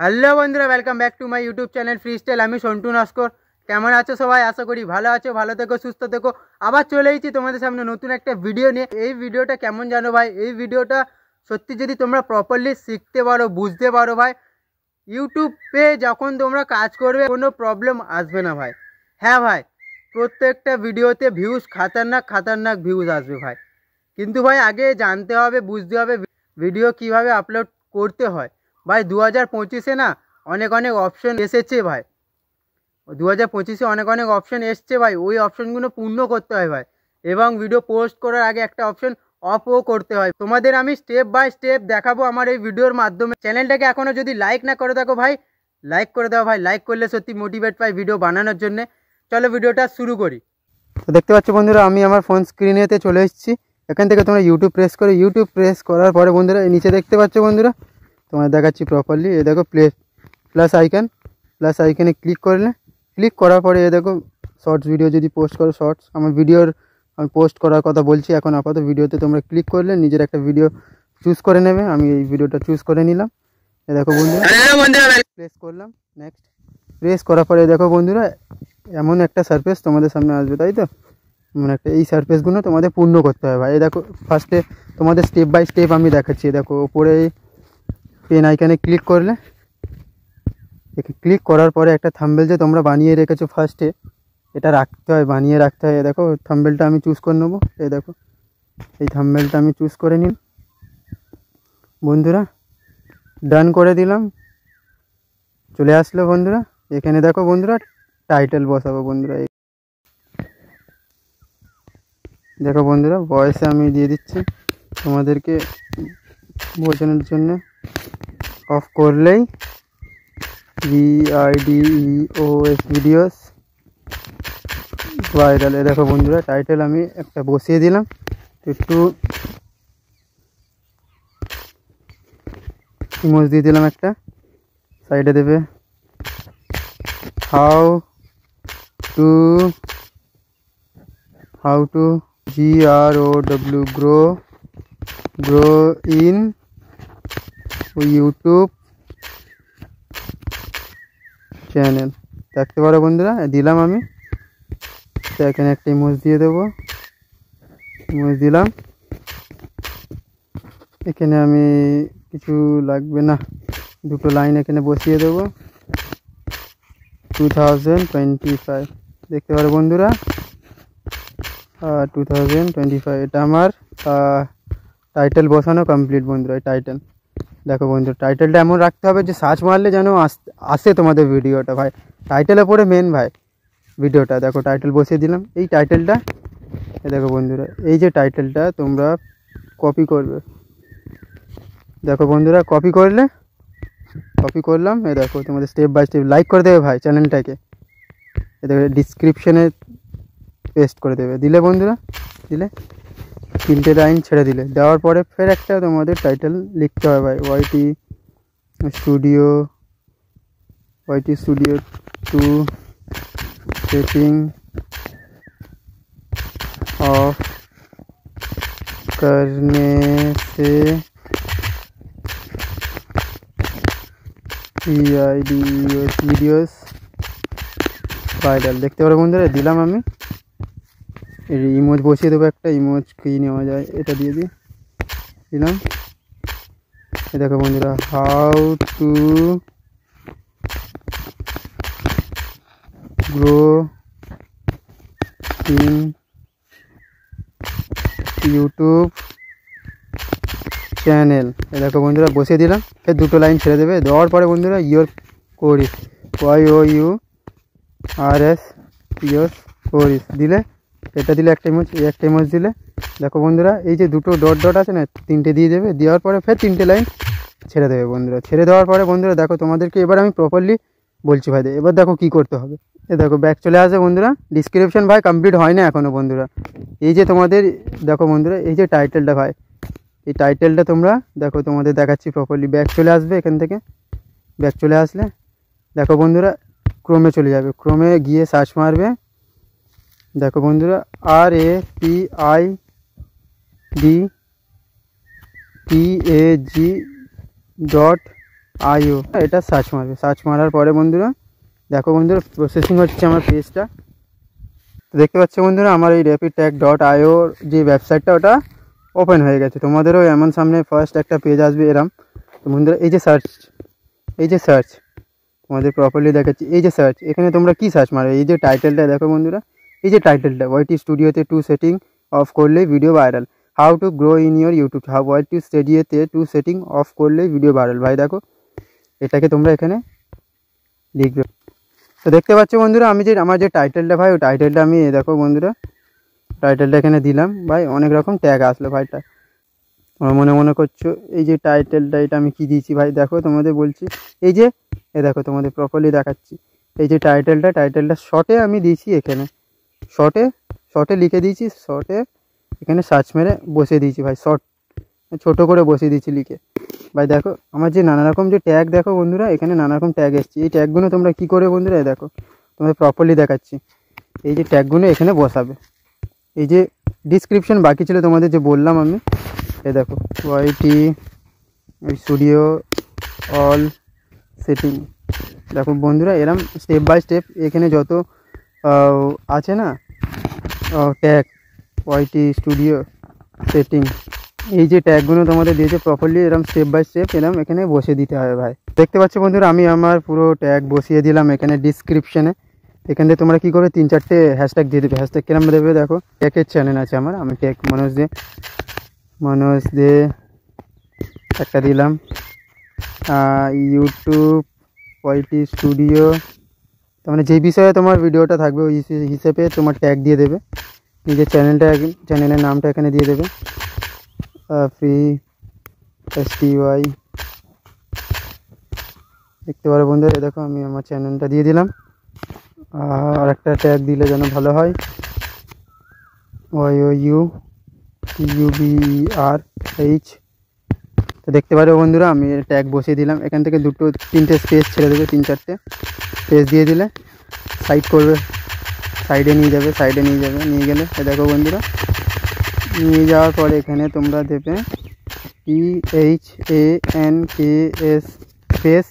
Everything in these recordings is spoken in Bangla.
হ্যালো বন্ধুরা, welcome back to my YouTube channel free style. আমি সন্টু নস্কর। কেমন আছো সবাই? আশা করি ভালো আছো। ভালো থেকো, সুস্থ থেকো। আবার চলে এসেছি তোমাদের সামনে নতুন একটা ভিডিও নিয়ে। এই ভিডিওটা কেমন জানো ভাই, এই ভিডিওটা সত্যি যদি তোমরা প্রপারলি শিখতে পারো, বুঝতে পারো ভাই, ইউটিউবে যখন তোমরা কাজ করবে কোনো প্রবলেম আসবে না ভাই। হ্যাঁ ভাই, প্রত্যেকটা ভিডিওতে ভিউজ খাতারনাক ভিউজ আসবে ভাই, কিন্তু ভাই আগে জানতে হবে, বুঝতে হবে ভিডিও কিভাবে আপলোড করতে হয়। ভাই 2025-এ না অনেক অপশন এসেছে ভাই, 2025-এ অনেক অপশন এসছে ভাই। ওই অপশনগুলো পূর্ণ করতে হয় ভাই, এবং ভিডিও পোস্ট করার আগে একটা অপশন অফও করতে হয়। তোমাদের আমি স্টেপ বাই স্টেপ দেখাবো আমার এই ভিডিওর মাধ্যমে। চ্যানেলটাকে এখনও যদি লাইক না করে থাকো ভাই, লাইক করে দাও ভাই। লাইক করলে সত্যি মোটিভেট পাই ভিডিও বানানোর জন্য। চলো ভিডিওটা শুরু করি। তো দেখতে পাচ্ছ বন্ধুরা, আমি আমার ফোন স্ক্রিনেতে চলে এসেছি। এখান থেকে তোমরা ইউটিউব প্রেস করার পরে বন্ধুরা নিচে দেখতে পাচ্ছ বন্ধুরা, তোমার দেখাচ্ছি প্রপারলি। এ দেখো প্লাস আইকনে ক্লিক করার পরে এ দেখো শর্টস ভিডিও যদি পোস্ট করো, শর্টস আমার ভিডিওর আমি পোস্ট করার কথা বলছি এখন আপাতত। ভিডিওতে তোমরা ক্লিক করলে নিজের একটা ভিডিও চুজ করে নেবে। আমি এই ভিডিওটা চুজ করে নিলাম। এ দেখো বন্ধুরা, প্রেস করলাম। নেক্সট প্রেস করার পরে দেখো বন্ধুরা এমন একটা সারফেস তোমাদের সামনে আসবে, তাই তো? মানে একটা এই সারফেসগুলো তোমাদের পূর্ণ করতে হবে ভাই। এই দেখো ফার্স্টে তোমাদের স্টেপ বাই স্টেপ আমি দেখাচ্ছি। দেখো ওপরে পেন আইকনে ক্লিক করলে, ক্লিক করার পরে একটা থাম্বনেল যে তোমরা বানিয়ে রেখেছো ফার্স্টে, এটা রাখতে হয়, বানিয়ে রাখতে হয়। দেখো থাম্বনেলটা আমি চুজ করে নেবো। এই দেখো এই থাম্বনেলটা আমি চুজ করে নিন বন্ধুরা, ডান করে দিলাম। চলে আসলো বন্ধুরা। এখানে দেখো বন্ধুরা টাইটেল বসাবো বন্ধুরা। দেখো বন্ধুরা ভয়েসে আমি দিয়ে দিচ্ছি তোমাদেরকে বোঝানোর জন্য। অফ করলেই VIDEOS ভিডিওস ভাইরাল। দেখো বন্ধুরা টাইটেল আমি একটা বসিয়ে দিলাম। একটু ইমোজ দিয়ে দিলাম একটা, সাইডে দেবে how to grow in YouTube channel. দেখতে পারো বন্ধুরা, দিলাম আমি। তো এখানে একটা ইমোজ দিয়ে দেবো, ইমোজ দিলাম। এখানে আমি কিছু লাগবে না, দুটো লাইন এখানে বসিয়ে দেবো। 2025 দেখতে পারো বন্ধুরা, 2025 এটা আমার টাইটেল বসানো কমপ্লিট বন্ধুরা। টাইটেল দেখো বন্ধুরা, টাইটেলটা এমন রাখতে হবে যে সার্চ মারলে যেন আসে তোমাদের ভিডিওটা ভাই। টাইটেলের পরে মেন ভাই ভিডিওটা। দেখো টাইটেল বসিয়ে দিলাম। এই টাইটেলটা দেখো বন্ধুরা, এই যে টাইটেলটা তোমরা কপি করবে। দেখো বন্ধুরা কপি করলাম। এই দেখো তোমাদের স্টেপ বাই স্টেপ লাইক করে দেবে ভাই চ্যানেলটাকে। এ দেখো ডিসক্রিপশনে পেস্ট করে দেবে। দিলে বন্ধুরা, দিলে 3টে লাইন ছেড়ে দিলে, দেওয়ার পরে ফের একটা তোমাদের টাইটেল লিখতে হবে ভাই। YT স্টুডিও 2 সেটিং ऑफ करने से ভিডিওস ভাইরাল। দেখতে পারো বন্ধুরা, দিলাম আমি। ইমোজ বসিয়ে দেবো একটা, ইমোজ কি নেওয়া যায় এটা দিয়ে দিলাম। দেখো বন্ধুরা, how to grow in YouTube channel. দেখো বন্ধুরা বসিয়ে দিলাম। ফের দুটো লাইন ছেড়ে দেবে। দেওয়ার পরে বন্ধুরা কোরিস কোরিস দিলে, এটা দিলে একটা ইমোজ দিলে। দেখো বন্ধুরা এই যে দুটো ডট আছে না, 3টে দিয়ে দেবে। দেওয়ার পরে ফের 3টে লাইন ছেড়ে দেবে বন্ধুরা। ছেড়ে দেওয়ার পরে বন্ধুরা দেখো তোমাদেরকে এবার আমি প্রপারলি বলছি ভাই। এবার দেখো কি করতে হবে। এ দেখো ব্যাক চলে আসে বন্ধুরা। ডিসক্রিপশন ভাই কমপ্লিট হয় না এখনও বন্ধুরা। এই যে তোমাদের দেখো বন্ধুরা, এই যে টাইটেলটা ভাই, এই টাইটেলটা তোমরা দেখো তোমাদের দেখাচ্ছি প্রপারলি। ব্যাক চলে আসবে, এখান থেকে ব্যাক চলে আসলে দেখো বন্ধুরা ক্রোমে চলে যাবে। ক্রোমে গিয়ে সার্চ মারবে। দেখো বন্ধুরা RAPIDTAG আইও, এটা সার্চ মারবে। সার্চ মারার পরে বন্ধুরা দেখো বন্ধুরা প্রসেসিং হচ্ছে আমার পেজটা। দেখতে পাচ্ছ বন্ধুরা আমার এই rapidtag.io যে ওয়েবসাইটটা ওটা ওপেন হয়ে গেছে। তোমাদেরও এমন সামনে ফার্স্ট একটা পেজ আসবে এরম। তো বন্ধুরা এই যে সার্চ তোমাদের প্রপারলি দেখাচ্ছি। এই যে সার্চ, এখানে তোমরা কি সার্চ মারো, এই যে টাইটেলটা দেখো বন্ধুরা, এই যে টাইটেলটা ওয়াইটি স্টুডিওতে 2 সেটিং অফ করলে video viral, how to grow in your YouTube, YT স্টুডিওতে 2 সেটিং অফ করলে ভিডিও ভাইরাল। ভাই দেখো এটাকে তোমরা এখানে লিখবে। তো দেখতে পাচ্ছ বন্ধুরা আমি যে আমার যে টাইটেলটা ভাই, ওই টাইটেলটা আমি দেখো বন্ধুরা টাইটেলটা এখানে দিলাম ভাই। অনেক রকম ট্যাগ আসলো ভাই। তোমরা মনে করছো এই যে টাইটেলটা এটা আমি কি দিয়েছি ভাই, দেখো তোমাদের বলছি। এই যে দেখো তোমাদের প্রপারলি দেখাচ্ছি। এই যে টাইটেলটা শর্টে আমি দিয়েছি, এখানে শর্টে লিখে দিয়েছি, শর্টে এখানে সার্চ মেরে বসিয়ে দিয়েছি ভাই। শর্ট ছোট করে বসিয়ে দিয়েছি লিখে ভাই। দেখো আমার যে নানা রকম যে ট্যাগ দেখো বন্ধুরা, এখানে নানা রকম ট্যাগ এসছে। এই ট্যাগগুলো তোমরা কি করে বন্ধুরা দেখো তোমাদের প্রপারলি দেখাচ্ছি। এই যে ট্যাগগুলো এখানে বসাবে। এই যে ডিসক্রিপশন বাকি ছিল তোমাদের যে বললাম আমি, এই দেখো ওয়াইটি স্টুডিও অল সেটিং। দেখো বন্ধুরা এরম স্টেপ বাই স্টেপ এখানে যত আছে না ট্যাগ ওয়াইটি স্টুডিও সেটিং, এই যে ট্যাগগুলো তোমাদের দিয়েছে প্রপারলি এরম স্টেপ বাই স্টেপ এরম এখানে বসিয়ে দিতে হবে ভাই। দেখতে পাচ্ছ বন্ধুরা আমি আমার পুরো ট্যাগ বসিয়ে দিলাম এখানে ডিসক্রিপশনে। এখান থেকে তোমরা কী করে 3-4টে হ্যাশট্যাগ দিয়ে দেবে। হ্যাশট্যাগ কিরম দেবে দেখো, টেকের চ্যানেল আছে আমার, আমি টেক মনোজ দে একটা দিলাম, ইউটিউব ওয়াইটি স্টুডিও, তার মানে যে বিষয়ে তোমার ভিডিওটা থাকবে ওই হিসেবে তোমার ট্যাগ দিয়ে দেবে। নিজের চ্যানেলের নামটা এখানে দিয়ে দেবে, ফ্রি STY। দেখতে পারো বন্ধুরা দেখো আমি আমার চ্যানেলটা দিয়ে দিলাম। আর একটা ট্যাগ দিলে যেন ভালো হয়, YOUBERH। তো দেখতে পারো বন্ধুরা আমি ট্যাগ বসিয়ে দিলাম। এখান থেকে 2-3টে স্পেস ছেড়ে দেবে, 3-4টে স্পেস দিয়ে দিলে সাইড করবে, সাইডে নিয়ে যাবে, নিয়ে গেলে দেখো বন্ধুরা নিয়ে যাওয়ার পরে এখানে তোমরা দেবে THANKS space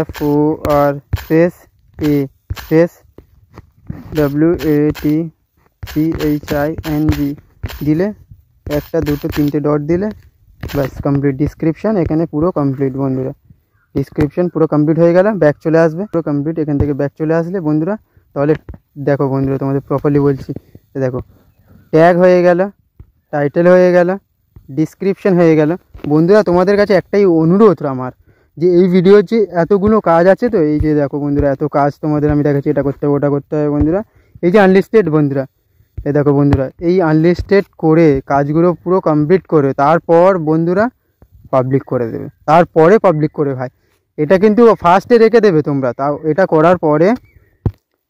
FOR space A space WATCHING দিলে 1-2-3টে ডট দিলে ব্যাস কমপ্লিট। ডিসক্রিপশান এখানে পুরো কমপ্লিট বন্ধুরা, ডিসক্রিপশান পুরো কমপ্লিট হয়ে গেল। ব্যাক চলে আসবে পুরো কমপ্লিট। এখান থেকে ব্যাক চলে আসলে বন্ধুরা তাহলে দেখো বন্ধুরা তোমাদের প্রপারলি বলছি, দেখো ট্যাগ হয়ে গেল, টাইটেল হয়ে গেল, ডিসক্রিপশান হয়ে গেল। বন্ধুরা তোমাদের কাছে একটাই অনুরোধ আমার, যে এই ভিডিওর যে এতগুলো কাজ আছে, তো এই যে দেখো বন্ধুরা এত কাজ তোমাদের আমি দেখাচ্ছি, এটা করতে হবে ওটা করতে হবে বন্ধুরা। এই যে আনলিস্টেড বন্ধুরা, এই দেখো বন্ধুরা এই আনলিস্টেড করে কাজগুলো পুরো কমপ্লিট করে তারপর বন্ধুরা পাবলিক করে দেবে, তারপরে পাবলিক করে ভাই। এটা কিন্তু ফার্স্টে রেখে দেবে তোমরা। তাও এটা করার পরে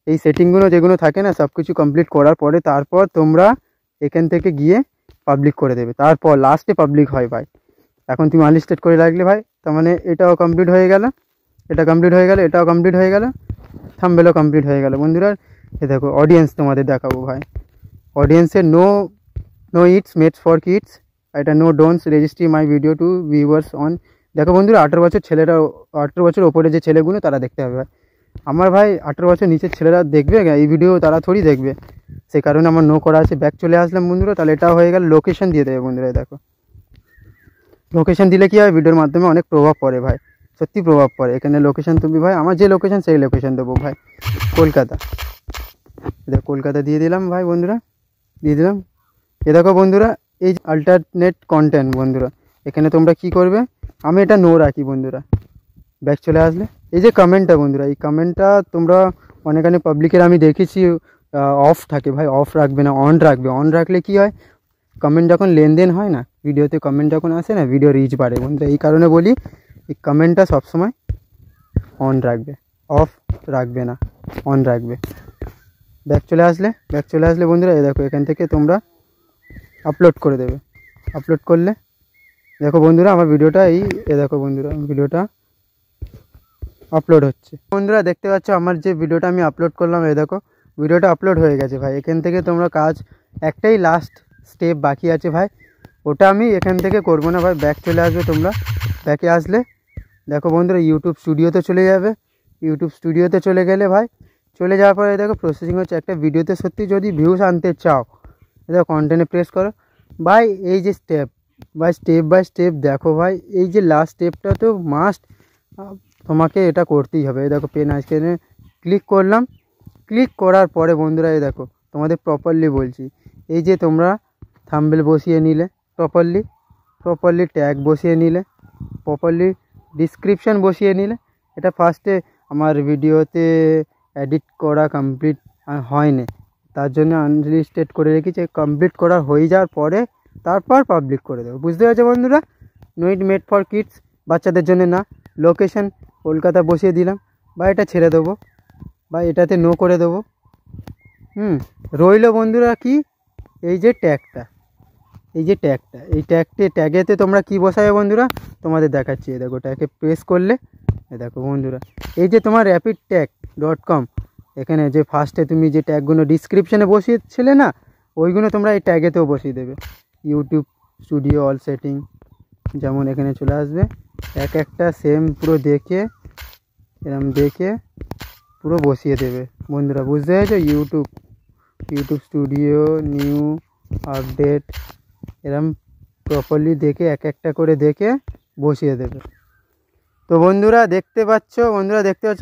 এই সেটিংগুলো যেগুলো থাকে না সব কিছু কমপ্লিট করার পরে তারপর তোমরা এখান থেকে গিয়ে পাবলিক করে দেবে, তারপর লাস্টে পাবলিক হয় ভাই। এখন তুমি আনলিস্টেড করে রাখলে ভাই, তার মানে এটাও কমপ্লিট হয়ে গেল, এটা কমপ্লিট হয়ে গেল, এটাও কমপ্লিট হয়ে গেল, থাম্বনেলও কমপ্লিট হয়ে গেল বন্ধুরা। এ দেখো অডিয়েন্স তোমাদের দেখাবো ভাই, অডিয়েন্সের no it's made for kids, এটা no don'ts registry my video to viewers on. দেখো বন্ধুরা 18 বছর ছেলেরা, 18 বছর ওপরে যে ছেলেগুলো তারা দেখতে হবে ভাই। আমার ভাই 18 বছর নিচের ছেলেরা দেখবে এই ভিডিও, তারা থোড়ি দেখবে, সেই কারণে আমার নো করা আছে। ব্যাক চলে আসলাম বন্ধুরা, তাহলে এটাও হয়ে গেল। লোকেশন দিয়ে দেবে বন্ধুরা, দেখো লোকেশন দিলে কী হয়, ভিডিওর মাধ্যমে অনেক প্রভাব পড়ে ভাই, সত্যি প্রভাব পড়ে। এখানে লোকেশন তুমি ভাই আমার যে লোকেশন সেই লোকেশন দেবো ভাই, কলকাতা। কলকাতা দিয়ে দিলাম ভাই বন্ধুরা, দিয়ে দিলাম। এ দেখো বন্ধুরা এই অল্টারনেট কন্টেন্ট বন্ধুরা, এখানে তোমরা কি করবে, আমি এটা নো রাখি বন্ধুরা। ব্যাক চলে আসলে এই যে কমেন্টটা বন্ধুরা, এই কমেন্টটা তোমরা অনেক পাবলিকের আমি দেখেছি অফ থাকে ভাই, অফ রাখবে না, অন রাখবে। অন রাখলে কি হয়, কমেন্ট যখন লেনদেন হয় না ভিডিওতে, কমেন্ট যখন আসে না ভিডিও রিচ বাড়ে বন্ধুরা। এই কারণে বলি এই কমেন্টটা সবসময় অন রাখবে, অফ রাখবে না, অন রাখবে। ব্যাক চলে আসলে বন্ধুরা এই দেখো এখান থেকে তোমরা আপলোড করে দেবে। আপলোড করলে দেখো বন্ধুরা আমার ভিডিওটা দেখো বন্ধুরা ভিডিওটা আপলোড হচ্ছে বন্ধুরা। দেখতে পাচ্ছ আমার যে ভিডিওটা আমি আপলোড করলাম, এই দেখো ভিডিওটা আপলোড হয়ে গেছে ভাই। এখান থেকে তোমরা কাজ একটাই লাস্ট স্টেপ বাকি আছে ভাই, ওটা আমি এখান থেকে করবো না ভাই। ব্যাক চলে আসবে তোমরা, ব্যাকে আসলে দেখো বন্ধুরা ইউটিউব স্টুডিওতে চলে যাবে। ইউটিউব স্টুডিওতে চলে গেলে ভাই, চলে যাওয়ার পরে দেখো প্রসেসিং হচ্ছে। একটা ভিডিওতে সত্যি যদি ভিউজ আনতে চাও, দেখো কন্টেন্টে প্রেস করো ভাই। এই যে স্টেপ বাই স্টেপ দেখো ভাই, এই যে লাস্ট স্টেপটা তো মাস্ট তোমাকে এটা করতেই হবে। এই দেখো পেন আইকনে ক্লিক করলাম। ক্লিক করার পরে বন্ধুরা এই দেখো তোমাদের প্রপারলি বলছি, এই যে তোমরা থাম্বনেল বসিয়ে নিলে, প্রপারলি ট্যাগ বসিয়ে নিলে, প্রপারলি ডিসক্রিপশান বসিয়ে নিলে। এটা ফার্স্টে আমার ভিডিওতে এডিট করা কমপ্লিট হয়নি, তার জন্য আনলিস্টেড করে রেখেছি। কমপ্লিট করা হয়ে যাওয়ার পরে তারপর পাবলিক করে দেবো। বুঝতে পারছো বন্ধুরা? নট মেড ফর কিডস, বাচ্চাদের জন্য না। লোকেশন কলকাতা বসিয়ে দিলাম, বা এটা ছেড়ে দেবো, বা এটাতে নো করে দেবো। রইলো বন্ধুরা কি, এই যে ট্যাগটা, এই ট্যাগেতে তোমরা কি বসাবে বন্ধুরা তোমাদের দেখাচ্ছি। এই দেখো ট্যাগে প্রেস করলে এই দেখো বন্ধুরা, এই যে তোমার rapidtag.com, এখানে যে ফার্স্টে তুমি যে ট্যাগগুলো ডিসক্রিপশানে বসিয়েছিলে না, ওইগুলো তোমরা এই ট্যাগেতেও বসিয়ে দেবে। ইউটিউব স্টুডিও অল সেটিং, যেমন এখানে চলে আসবে, এক একটা সেম পুরো দেখে, এরম দেখে পুরো বসিয়ে দেবে বন্ধুরা। বুঝতে পেরেছো? ইউটিউব স্টুডিও নিউ আপডেট, এরম প্রপারলি দেখে এক একটা করে দেখে বসিয়ে দেবে। তো বন্ধুরা দেখতে পাচ্ছ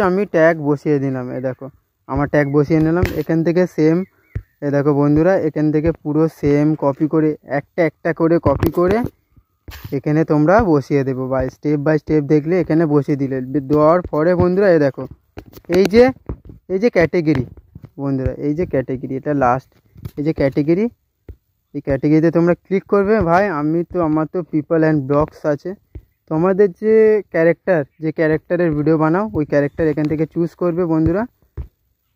আমি ট্যাগ বসিয়ে দিলাম। এ দেখো আমার ট্যাগ বসিয়ে নিলাম। এখান থেকে সেম, এ দেখো বন্ধুরা এখান থেকে পুরো সেম কপি করে একটা করে কপি করে এখানে তোমরা বসিয়ে দেবো। বাই স্টেপ দেখলে এখানে বসিয়ে দিলে, দেওয়ার পরে বন্ধুরা এ দেখো এই যে ক্যাটেগরি বন্ধুরা, এই যে ক্যাটেগরি, এটা লাস্ট, এই যে ক্যাটেগরি, এই ক্যাটেগরিতে তোমরা ক্লিক করবে। ভাই আমার তো পিপল অ্যান্ড ব্লগস আছে। তোমাদের যে ক্যারেক্টারের ভিডিও বানাও, ওই ক্যারেক্টার এখান থেকে চুজ করবে বন্ধুরা।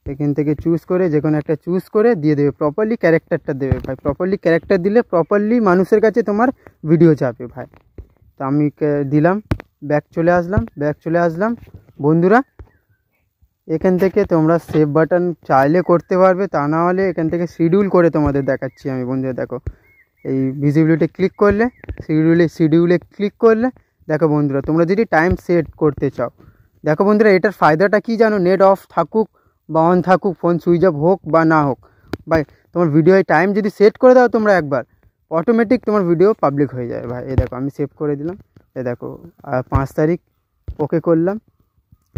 এখান থেকে চুজ করে যে কোনো একটা চুজ করে দিয়ে দেবে। প্রপারলি ক্যারেক্টারটা দেবে ভাই, প্রপারলি ক্যারেক্টার দিলে প্রপারলি মানুষের কাছে তোমার ভিডিও যাবে ভাই। তো আমি দিলাম, ব্যাক চলে আসলাম বন্ধুরা। এখান থেকে তোমরা সেভ বাটন চাইলে করতে পারবে, তা না হলে এখান থেকে শিডিউল করে তোমাদের দেখাচ্ছি আমি বন্ধুরা। দেখো এই ভিজিবিলিটি ক্লিক করলে, শিডিউলে ক্লিক করলে দেখো বন্ধুরা তোমরা যদি টাইম সেট করতে চাও, দেখো বন্ধুরা এটার ফায়দাটা কি জানো? নেট অফ থাকুক বা অন থাকুক, ফোন সুইচ অফ হোক বা না হোক ভাই, তোমার ভিডিও টাইম যদি সেট করে দাও তোমরা একবার, অটোমেটিক তোমার ভিডিও পাবলিক হয়ে যায় ভাই। এই দেখো আমি সেভ করে দিলাম। এই দেখো 5 তারিখ ওকে করলাম,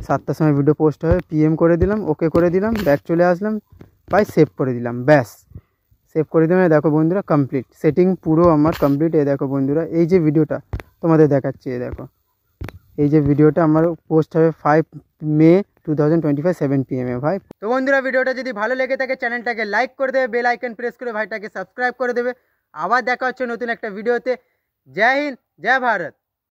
7টার সময় ভিডিও পোস্ট হবে, PM করে দিলাম, ওকে করে দিলাম, ব্যাক চলে আসলাম ভাই, সেভ করে দিলাম, ব্যাস সেভ করে দিলাম। দেখো বন্ধুরা কমপ্লিট সেটিং পুরো আমার কমপ্লিট। এই দেখো বন্ধুরা এই যে ভিডিওটা তোমাদের দেখাচ্ছি, এই দেখো এই যে ভিডিওটা আমার পোস্ট হবে 5 মে 2025 7 PM ভাই। তো বন্ধুরা ভিডিওটা যদি ভালো লেগে থাকে চ্যানেলটাকে লাইক করে দেবে, বেল আইকন প্রেস করে ভাইটাকে সাবস্ক্রাইব করে দেবে। আবার দেখা হচ্ছে নতুন একটা ভিডিওতে। জয় হিন্দ, জয় ভারত।